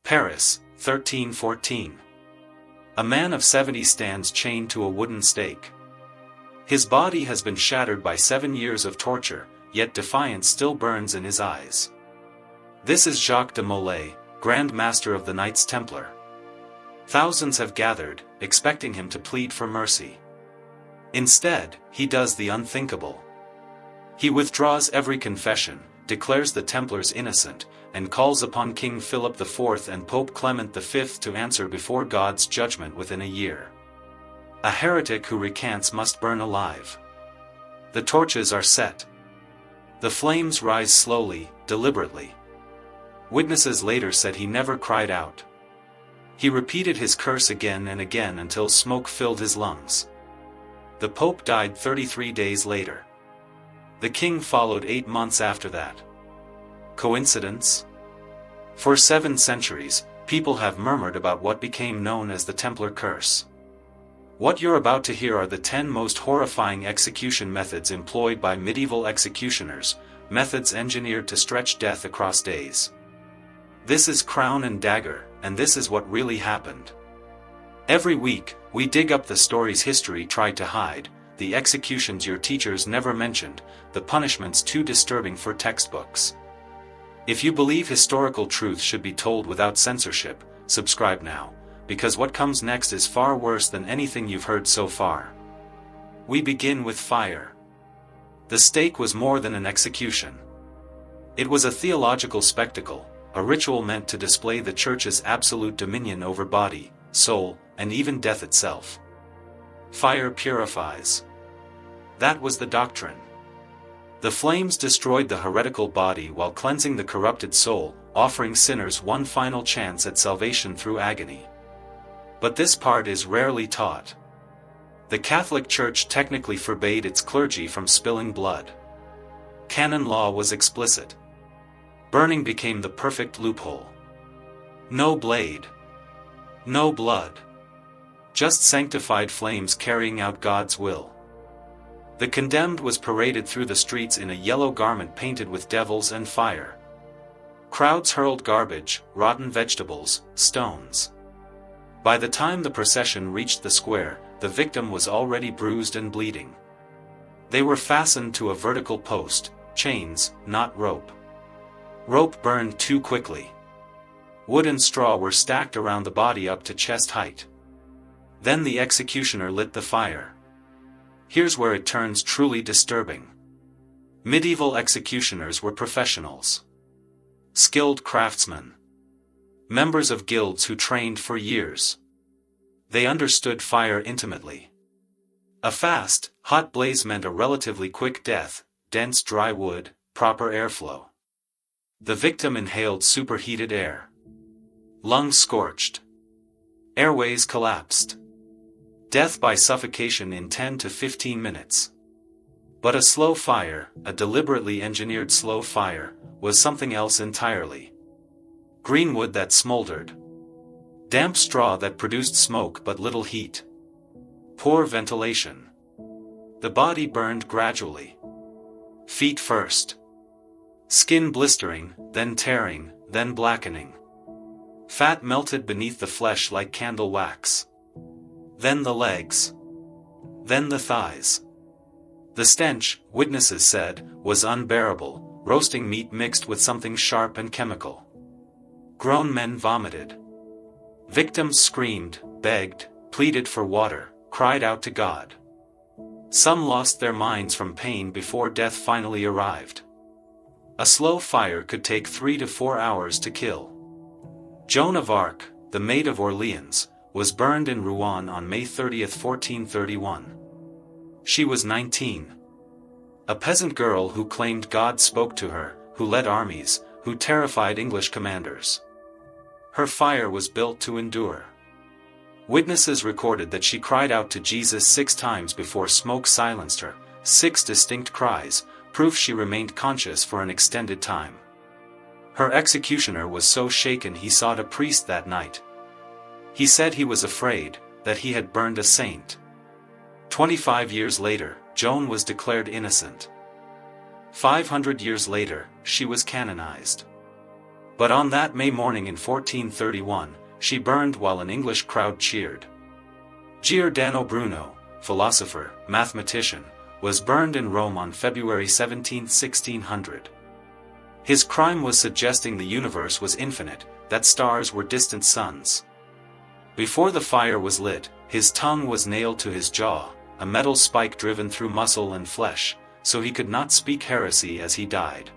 Paris, 1314. A man of 70 stands chained to a wooden stake. His body has been shattered by 7 years of torture, yet defiance still burns in his eyes. This is Jacques de Molay, Grand Master of the Knights Templar. Thousands have gathered, expecting him to plead for mercy. Instead, he does the unthinkable. He withdraws every confession, declares the Templars innocent, and calls upon King Philip IV and Pope Clement V to answer before God's judgment within a year. A heretic who recants must burn alive. The torches are set. The flames rise slowly, deliberately. Witnesses later said he never cried out. He repeated his curse again and again until smoke filled his lungs. The Pope died 33 days later. The king followed 8 months after that. Coincidence? For 7 centuries, people have murmured about what became known as the Templar curse. What you're about to hear are the 10 most horrifying execution methods employed by medieval executioners, methods engineered to stretch death across days. This is Crown and Dagger, and this is what really happened. Every week, we dig up the stories history tried to hide, the executions your teachers never mentioned, the punishments too disturbing for textbooks. If you believe historical truth should be told without censorship, subscribe now, because what comes next is far worse than anything you've heard so far. We begin with fire. The stake was more than an execution. It was a theological spectacle, a ritual meant to display the Church's absolute dominion over body, soul, and even death itself. Fire purifies. That was the doctrine. The flames destroyed the heretical body while cleansing the corrupted soul, offering sinners one final chance at salvation through agony. But this part is rarely taught. The Catholic Church technically forbade its clergy from spilling blood. Canon law was explicit. Burning became the perfect loophole. No blade. No blood. Just sanctified flames carrying out God's will. The condemned was paraded through the streets in a yellow garment painted with devils and fire. Crowds hurled garbage, rotten vegetables, stones. By the time the procession reached the square, the victim was already bruised and bleeding. They were fastened to a vertical post, chains, not rope. Rope burned too quickly. Wood and straw were stacked around the body up to chest height. Then the executioner lit the fire. Here's where it turns truly disturbing. Medieval executioners were professionals. Skilled craftsmen. Members of guilds who trained for years. They understood fire intimately. A fast, hot blaze meant a relatively quick death, dense dry wood, proper airflow. The victim inhaled superheated air. Lungs scorched. Airways collapsed. Death by suffocation in 10 to 15 minutes. But a slow fire, a deliberately engineered slow fire, was something else entirely. Green wood that smoldered. Damp straw that produced smoke but little heat. Poor ventilation. The body burned gradually. Feet first. Skin blistering, then tearing, then blackening. Fat melted beneath the flesh like candle wax. Then the legs. Then the thighs. The stench, witnesses said, was unbearable, roasting meat mixed with something sharp and chemical. Grown men vomited. Victims screamed, begged, pleaded for water, cried out to God. Some lost their minds from pain before death finally arrived. A slow fire could take 3 to 4 hours to kill. Joan of Arc, the Maid of Orleans, was burned in Rouen on May 30, 1431. She was 19. A peasant girl who claimed God spoke to her, who led armies, who terrified English commanders. Her fire was built to endure. Witnesses recorded that she cried out to Jesus 6 times before smoke silenced her, 6 distinct cries, proof she remained conscious for an extended time. Her executioner was so shaken he sought a priest that night. He said he was afraid, that he had burned a saint. 25 years later, Joan was declared innocent. 500 years later, she was canonized. But on that May morning in 1431, she burned while an English crowd cheered. Giordano Bruno, philosopher, mathematician, was burned in Rome on February 17, 1600. His crime was suggesting the universe was infinite, that stars were distant suns. Before the fire was lit, his tongue was nailed to his jaw, a metal spike driven through muscle and flesh, so he could not speak heresy as he died.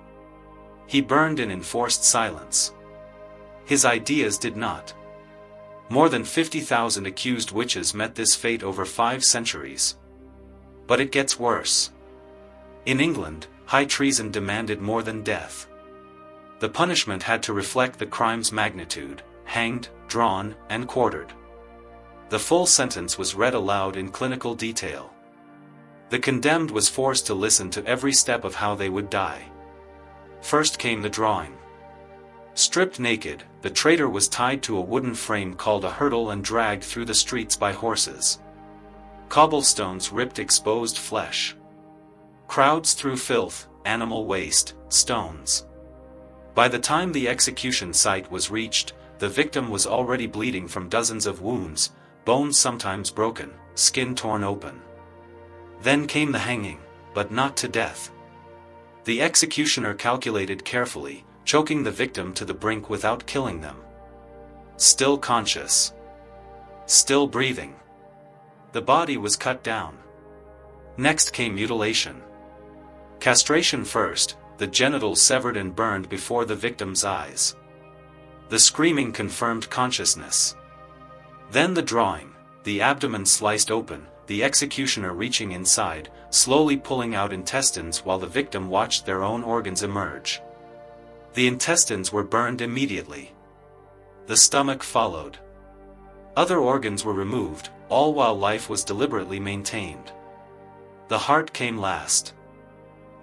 He burned in enforced silence. His ideas did not. More than 50,000 accused witches met this fate over 5 centuries. But it gets worse. In England, high treason demanded more than death. The punishment had to reflect the crime's magnitude: hanged, drawn, and quartered. The full sentence was read aloud in clinical detail. The condemned was forced to listen to every step of how they would die. First came the drawing. Stripped naked, the traitor was tied to a wooden frame called a hurdle and dragged through the streets by horses. Cobblestones ripped exposed flesh. Crowds threw filth, animal waste, stones. By the time the execution site was reached, the victim was already bleeding from dozens of wounds, bones sometimes broken, skin torn open. Then came the hanging, but not to death. The executioner calculated carefully, choking the victim to the brink without killing them. Still conscious. Still breathing. The body was cut down. Next came mutilation. Castration first, the genitals severed and burned before the victim's eyes. The screaming confirmed consciousness. Then the drawing, the abdomen sliced open, the executioner reaching inside, slowly pulling out intestines while the victim watched their own organs emerge. The intestines were burned immediately. The stomach followed. Other organs were removed, all while life was deliberately maintained. The heart came last.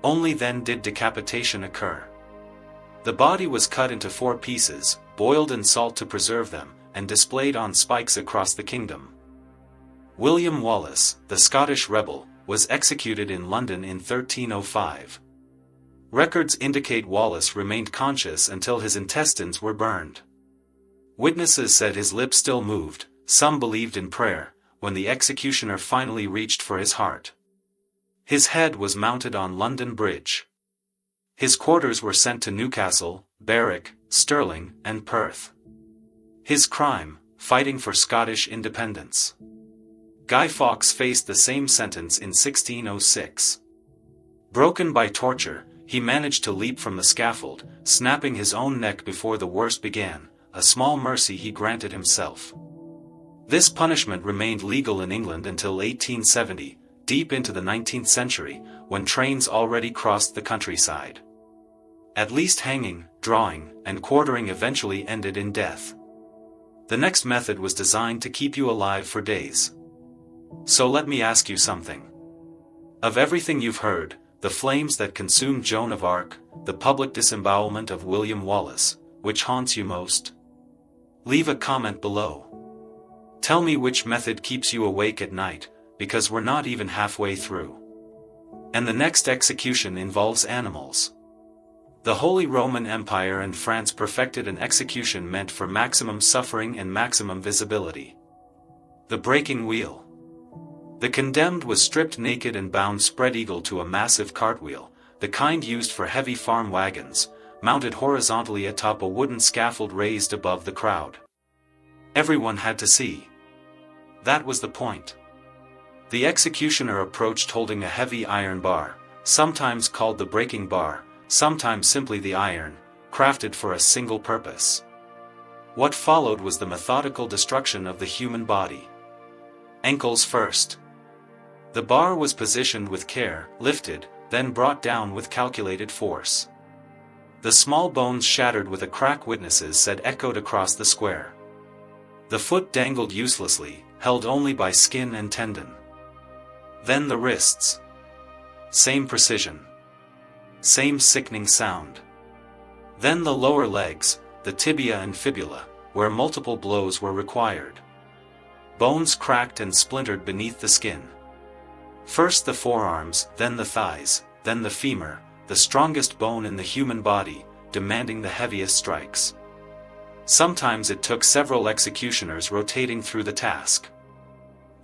Only then did decapitation occur. The body was cut into 4 pieces, boiled in salt to preserve them, and displayed on spikes across the kingdom. William Wallace, the Scottish rebel, was executed in London in 1305. Records indicate Wallace remained conscious until his intestines were burned. Witnesses said his lips still moved, some believed in prayer, when the executioner finally reached for his heart. His head was mounted on London Bridge. His quarters were sent to Newcastle, Berwick, Stirling, and Perth. His crime, fighting for Scottish independence. Guy Fawkes faced the same sentence in 1606. Broken by torture, he managed to leap from the scaffold, snapping his own neck before the worst began, a small mercy he granted himself. This punishment remained legal in England until 1870, deep into the 19th century, when trains already crossed the countryside. At least hanging, drawing, and quartering eventually ended in death. The next method was designed to keep you alive for days. So let me ask you something. Of everything you've heard, the flames that consumed Joan of Arc, the public disembowelment of William Wallace, which haunts you most? Leave a comment below. Tell me which method keeps you awake at night, because we're not even halfway through. And the next execution involves animals. The Holy Roman Empire and France perfected an execution meant for maximum suffering and maximum visibility. The breaking wheel. The condemned was stripped naked and bound spread-eagle to a massive cartwheel, the kind used for heavy farm wagons, mounted horizontally atop a wooden scaffold raised above the crowd. Everyone had to see. That was the point. The executioner approached holding a heavy iron bar, sometimes called the breaking bar, sometimes simply the iron, crafted for a single purpose. What followed was the methodical destruction of the human body. Ankles first. The bar was positioned with care, lifted, then brought down with calculated force. The small bones shattered with a crack, witnesses said, echoed across the square. The foot dangled uselessly, held only by skin and tendon. Then the wrists. Same precision. Same sickening sound. Then the lower legs, the tibia and fibula, where multiple blows were required. Bones cracked and splintered beneath the skin. First the forearms, then the thighs, then the femur, the strongest bone in the human body, demanding the heaviest strikes. Sometimes it took several executioners rotating through the task.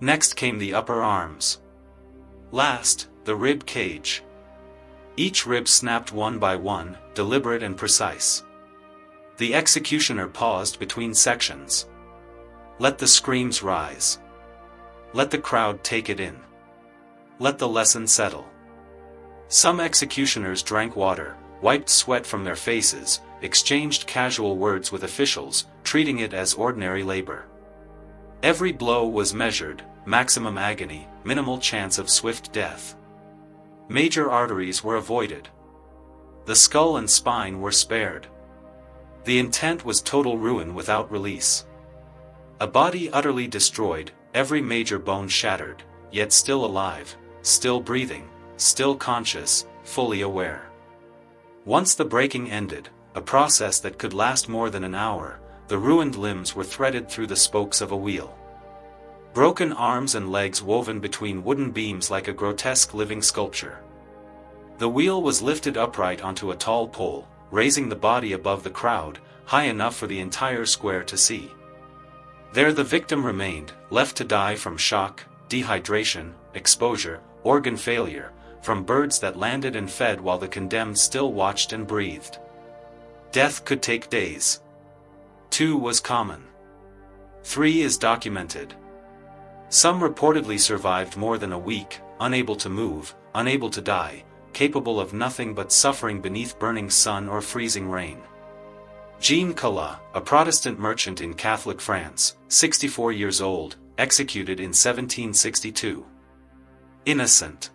Next came the upper arms. Last, the rib cage. Each rib snapped one by one, deliberate and precise. The executioner paused between sections. Let the screams rise. Let the crowd take it in. Let the lesson settle. Some executioners drank water, wiped sweat from their faces, exchanged casual words with officials, treating it as ordinary labor. Every blow was measured, maximum agony, minimal chance of swift death. Major arteries were avoided. The skull and spine were spared. The intent was total ruin without release. A body utterly destroyed, every major bone shattered, yet still alive, still breathing, still conscious, fully aware. Once the breaking ended, a process that could last more than an hour, the ruined limbs were threaded through the spokes of a wheel. Broken arms and legs woven between wooden beams like a grotesque living sculpture. The wheel was lifted upright onto a tall pole, raising the body above the crowd, high enough for the entire square to see. There the victim remained, left to die from shock, dehydration, exposure, organ failure, from birds that landed and fed while the condemned still watched and breathed. Death could take days. 2 was common. 3 is documented. Some reportedly survived more than a week, unable to move, unable to die, capable of nothing but suffering beneath burning sun or freezing rain. Jean Collat, a Protestant merchant in Catholic France, 64 years old, executed in 1762. Innocent.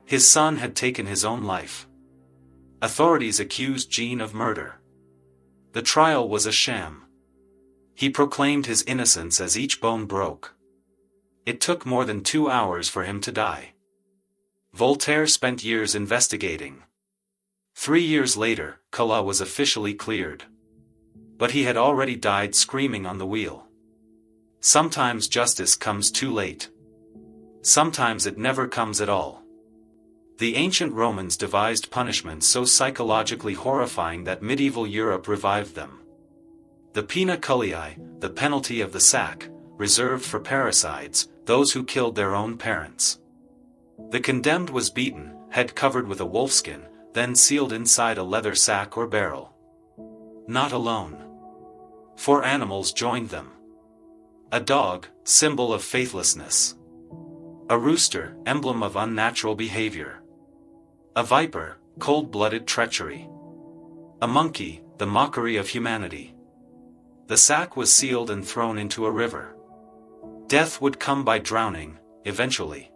His son had taken his own life. Authorities accused Jean of murder. The trial was a sham. He proclaimed his innocence as each bone broke. It took more than 2 hours for him to die. Voltaire spent years investigating. 3 years later, Collat was officially cleared. But he had already died screaming on the wheel. Sometimes justice comes too late. Sometimes it never comes at all. The ancient Romans devised punishments so psychologically horrifying that medieval Europe revived them. The Peine, the penalty of the sack, reserved for parricides, those who killed their own parents. The condemned was beaten, head covered with a wolfskin, then sealed inside a leather sack or barrel. Not alone. 4 animals joined them. A dog, symbol of faithlessness. A rooster, emblem of unnatural behavior. A viper, cold-blooded treachery. A monkey, the mockery of humanity. The sack was sealed and thrown into a river. Death would come by drowning, eventually.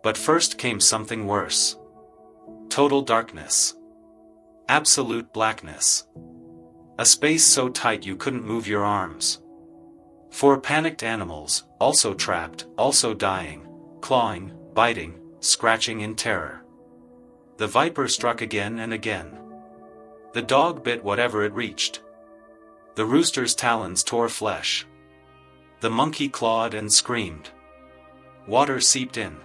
But first came something worse. Total darkness. Absolute blackness. A space so tight you couldn't move your arms. 4 panicked animals, also trapped, also dying, clawing, biting, scratching in terror. The viper struck again and again. The dog bit whatever it reached. The rooster's talons tore flesh. The monkey clawed and screamed. Water seeped in.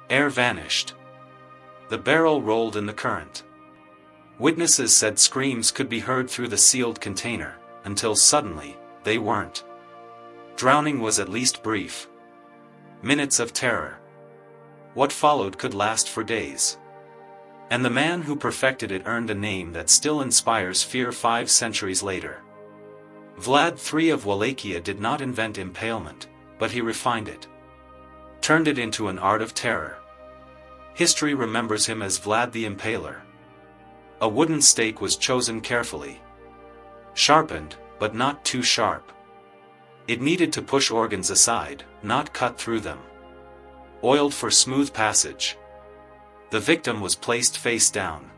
Air vanished. The barrel rolled in the current. Witnesses said screams could be heard through the sealed container, until suddenly, they weren't. Drowning was at least brief. Minutes of terror. What followed could last for days. And the man who perfected it earned a name that still inspires fear 5 centuries later. Vlad III of Wallachia did not invent impalement, but he refined it. Turned it into an art of terror. History remembers him as Vlad the Impaler. A wooden stake was chosen carefully. Sharpened, but not too sharp. It needed to push organs aside, not cut through them. Oiled for smooth passage. The victim was placed face down.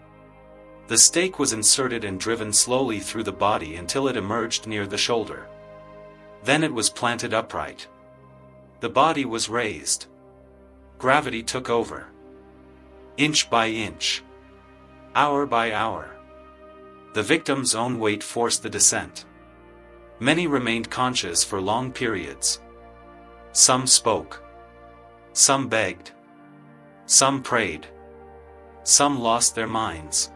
The stake was inserted and driven slowly through the body until it emerged near the shoulder. Then it was planted upright. The body was raised. Gravity took over. Inch by inch. Hour by hour. The victim's own weight forced the descent. Many remained conscious for long periods. Some spoke. Some begged. Some prayed. Some lost their minds.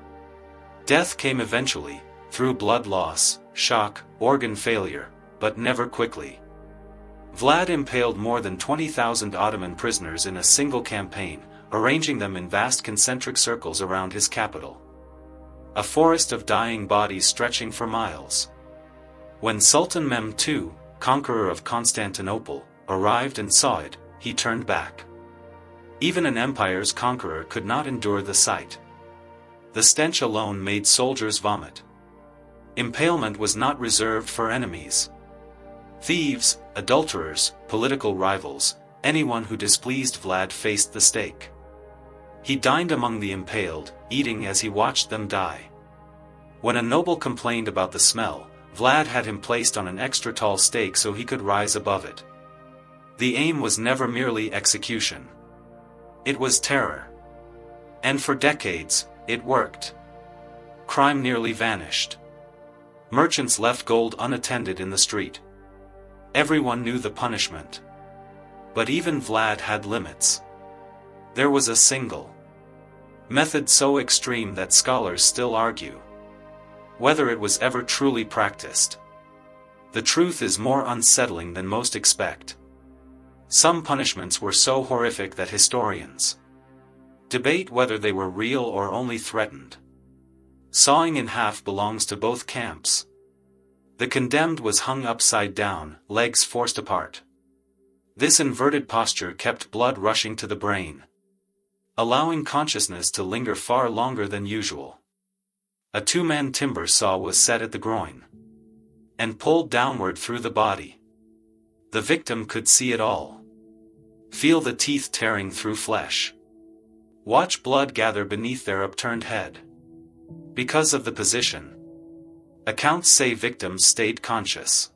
Death came eventually, through blood loss, shock, organ failure, but never quickly. Vlad impaled more than 20,000 Ottoman prisoners in a single campaign, arranging them in vast concentric circles around his capital. A forest of dying bodies stretching for miles. When Sultan Mehmed II, conqueror of Constantinople, arrived and saw it, he turned back. Even an empire's conqueror could not endure the sight. The stench alone made soldiers vomit. Impalement was not reserved for enemies. Thieves, adulterers, political rivals, anyone who displeased Vlad faced the stake. He dined among the impaled, eating as he watched them die. When a noble complained about the smell, Vlad had him placed on an extra tall stake so he could rise above it. The aim was never merely execution. It was terror. And for decades, it worked. Crime nearly vanished. Merchants left gold unattended in the street. Everyone knew the punishment. But even Vlad had limits. There was a single method so extreme that scholars still argue whether it was ever truly practiced. The truth is more unsettling than most expect. Some punishments were so horrific that historians debate whether they were real or only threatened. Sawing in half belongs to both camps. The condemned was hung upside down, legs forced apart. This inverted posture kept blood rushing to the brain, allowing consciousness to linger far longer than usual. A two-man timber saw was set at the groin and pulled downward through the body. The victim could see it all. Feel the teeth tearing through flesh. Watch blood gather beneath their upturned head. Because of the position, accounts say victims stayed conscious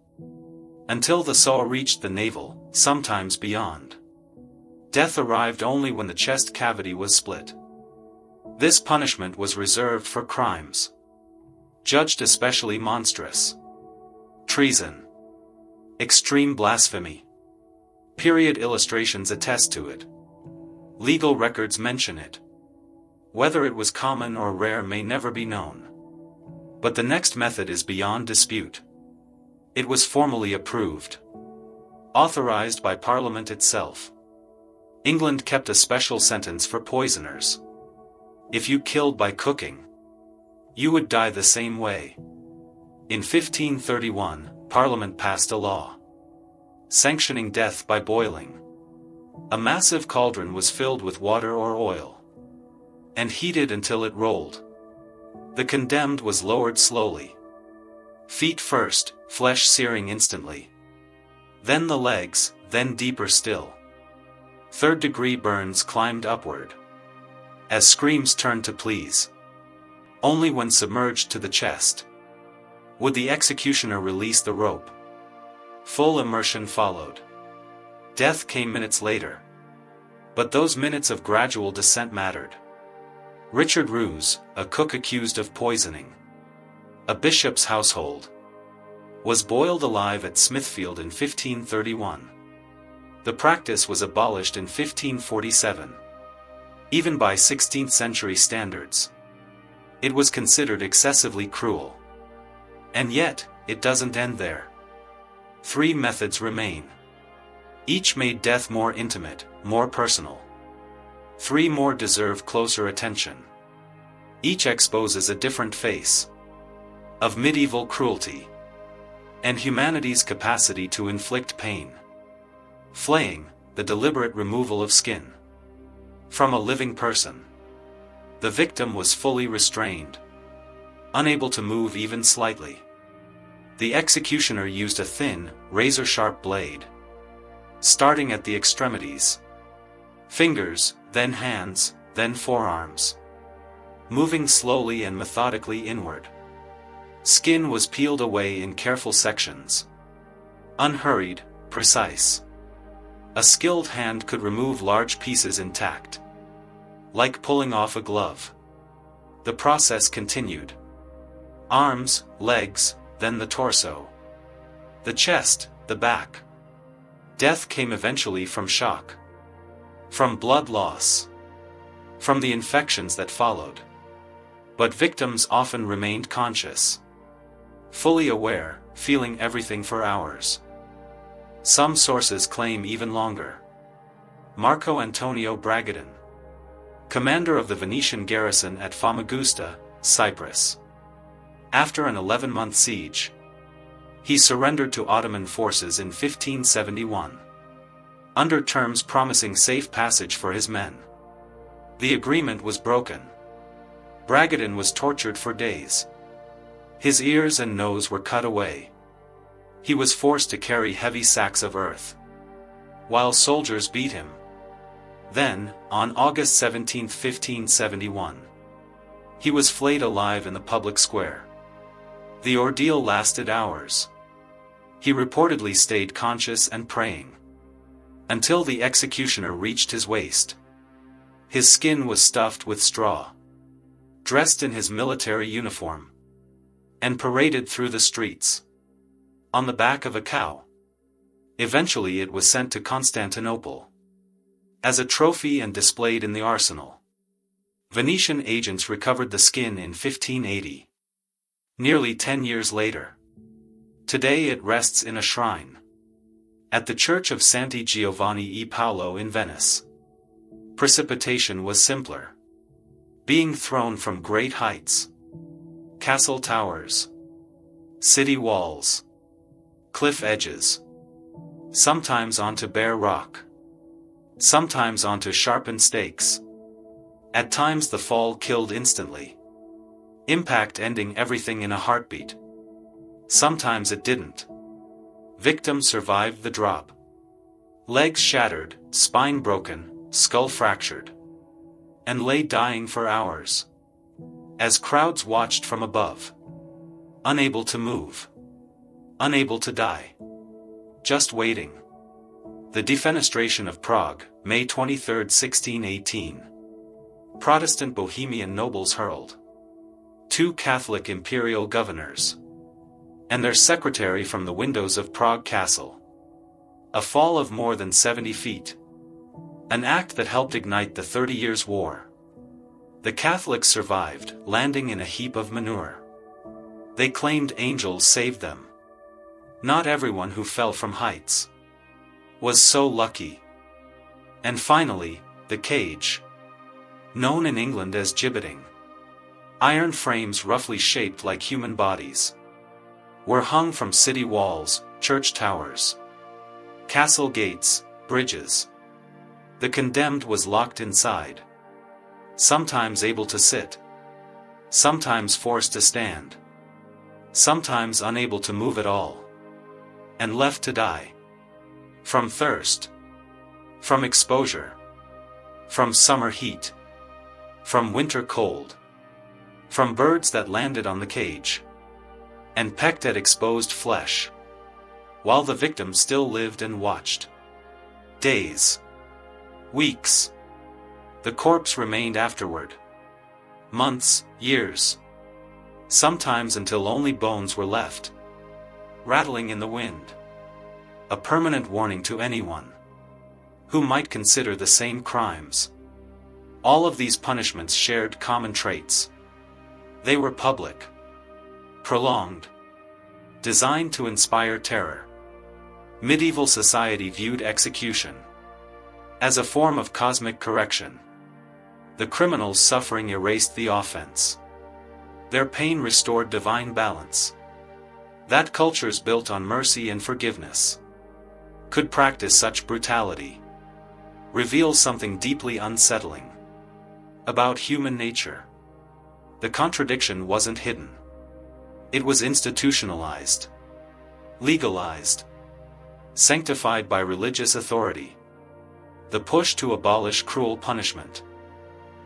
until the saw reached the navel, sometimes beyond. Death arrived only when the chest cavity was split. This punishment was reserved for crimes judged especially monstrous: treason, extreme blasphemy. Period illustrations attest to it. Legal records mention it. Whether it was common or rare may never be known. But the next method is beyond dispute. It was formally approved, authorized by Parliament itself. England kept a special sentence for poisoners. If you killed by cooking, you would die the same way. In 1531, Parliament passed a law sanctioning death by boiling. A massive cauldron was filled with water or oil and heated until it rolled. The condemned was lowered slowly. Feet first, flesh searing instantly. Then the legs, then deeper still. Third-degree burns climbed upward, as screams turned to pleas. Only when submerged to the chest would the executioner release the rope. Full immersion followed. Death came minutes later. But those minutes of gradual descent mattered. Richard Roos, a cook accused of poisoning a bishop's household, was boiled alive at Smithfield in 1531. The practice was abolished in 1547. Even by 16th-century standards, it was considered excessively cruel. And yet, it doesn't end there. 3 methods remain. Each made death more intimate, more personal. 3 more deserve closer attention. Each exposes a different face of medieval cruelty and humanity's capacity to inflict pain. Flaying, the deliberate removal of skin from a living person. The victim was fully restrained, unable to move even slightly. The executioner used a thin, razor-sharp blade, starting at the extremities. Fingers, then hands, then forearms, moving slowly and methodically inward. Skin was peeled away in careful sections. Unhurried, precise. A skilled hand could remove large pieces intact, like pulling off a glove. The process continued. Arms, legs, then the torso. The chest, the back. Death came eventually from shock, from blood loss, from the infections that followed. But victims often remained conscious, fully aware, feeling everything for hours. Some sources claim even longer. Marco Antonio Bragadin, commander of the Venetian garrison at Famagusta, Cyprus. After an 11-month siege, he surrendered to Ottoman forces in 1571, under terms promising safe passage for his men. The agreement was broken. Bragadin was tortured for days. His ears and nose were cut away. He was forced to carry heavy sacks of earth, while soldiers beat him. Then, on August 17, 1571, he was flayed alive in the public square. The ordeal lasted hours. He reportedly stayed conscious and praying until the executioner reached his waist. His skin was stuffed with straw, dressed in his military uniform, and paraded through the streets on the back of a cow. Eventually it was sent to Constantinople as a trophy and displayed in the arsenal. Venetian agents recovered the skin in 1580, nearly 10 years later. Today it rests in a shrine at the Church of Santi Giovanni e Paolo in Venice. Precipitation was simpler. Being thrown from great heights, castle towers, city walls, cliff edges, sometimes onto bare rock, sometimes onto sharpened stakes. At times the fall killed instantly, impact ending everything in a heartbeat. Sometimes it didn't. Victims survived the drop. Legs shattered, spine broken, skull fractured, and lay dying for hours, as crowds watched from above, unable to move, unable to die, just waiting. The Defenestration of Prague, May 23, 1618. Protestant Bohemian nobles hurled 2 Catholic imperial governors and their secretary from the windows of Prague Castle. A fall of more than 70 feet. An act that helped ignite the 30 Years' War. The Catholics survived, landing in a heap of manure. They claimed angels saved them. Not everyone who fell from heights was so lucky. And finally, the cage, known in England as gibbeting. Iron frames roughly shaped like human bodies were hung from city walls, church towers, castle gates, bridges. The condemned was locked inside, sometimes able to sit, sometimes forced to stand, sometimes unable to move at all, and left to die. From thirst, from exposure, from summer heat, from winter cold, from birds that landed on the cage and pecked at exposed flesh, while the victim still lived and watched. Days, weeks. The corpse remained afterward. Months, years. Sometimes until only bones were left, rattling in the wind. A permanent warning to anyone who might consider the same crimes. All of these punishments shared common traits. They were public, prolonged, designed to inspire terror. Medieval society viewed execution as a form of cosmic correction. The criminal's suffering erased the offense. Their pain restored divine balance. That cultures built on mercy and forgiveness could practice such brutality reveals something deeply unsettling about human nature. The contradiction wasn't hidden. It was institutionalized, legalized, sanctified by religious authority. The push to abolish cruel punishment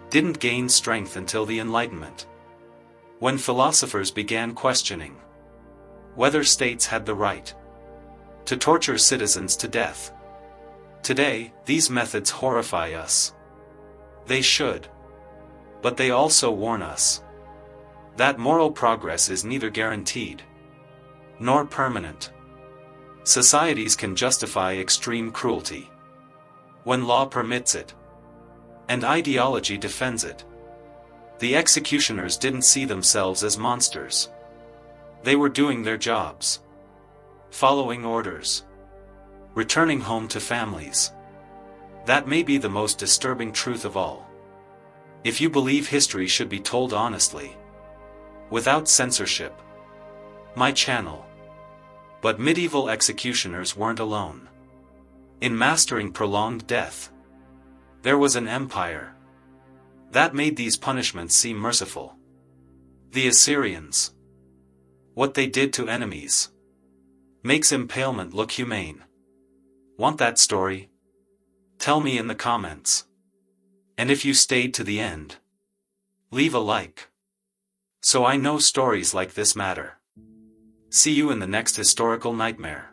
didn't gain strength until the Enlightenment, when philosophers began questioning whether states had the right to torture citizens to death. Today, these methods horrify us. They should. But they also warn us that moral progress is neither guaranteed nor permanent. Societies can justify extreme cruelty when law permits it and ideology defends it. The executioners didn't see themselves as monsters. They were doing their jobs. Following orders. Returning home to families. That may be the most disturbing truth of all. If you believe history should be told honestly, without censorship, my channel. But medieval executioners weren't alone. In mastering prolonged death, there was an empire that made these punishments seem merciful. The Assyrians. What they did to enemies makes impalement look humane. Want that story? Tell me in the comments. And if you stayed to the end, leave a like, so I know stories like this matter. See you in the next historical nightmare.